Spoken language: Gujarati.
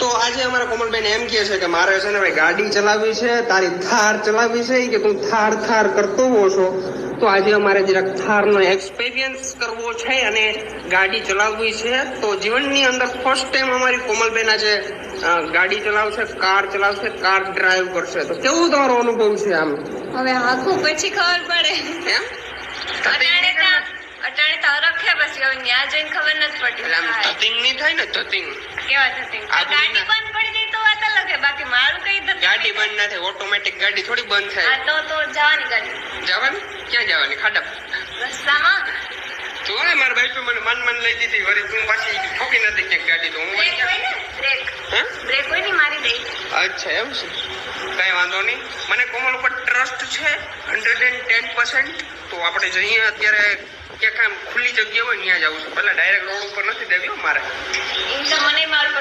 તો આજે અમારા કોમલબેન એમ કહે છે કે મારે છે ને ભાઈ ગાડી ચલાવવી છે, તારી થાર ચલાવવી છે કે તું થાર કરતો હો છો, તો આજે અમારે જરાક થારનો એક્સપિરિયન્સ કરવો છે અને ગાડી ચલાવવી છે. તો જીવનની અંદર ફર્સ્ટ ટાઈમ અમારી કોમલબેન આજે ગાડી ચલાવશે, કાર ચલાવશે, કાર ડ્રાઈવ કરશે. તો કેવું તમારો અનુભવ છે આમ? હવે આખું પછી ખબર પડે. એમ અટાણે તો રખે પછી હવે ત્યાં જઈને ખબર નથી પડતી. આમ ધતિંગ નહીં થાય ને? ધતિંગ કેવા થતી ગાડી બંધ પડી ગઈ તો વાત અલગ છે, બાકી મારું કઈ ગાડી બંધ ના થાય, ઓટોમેટિક ગાડી થોડી બંધ થાય. તો જવાની ગાડી જવાની? ક્યાં જવાની? ખાડા રસ્તામાં તો મારા ભાઈ મને મન લઈ દીધી, વળી તું પાછી ઠોકી નથી ક્યાંક ગાડી. તો હું બ્રેક હોય ને, બ્રેક હોય ને મારી દઈ. અચ્છા એમ છે, કઈ વાંધો નહીં. મને કોમલ ઉપર ટ્રસ્ટ છે 110%. તો આપણે જઈએ અત્યારે ક્યાંક આમ ખુલ્લી જગ્યા હોય ત્યાં જવું છું. પેલા ડાયરેક્ટ રોડ ઉપર નથી દેવી મારે. એમ તો મને મારું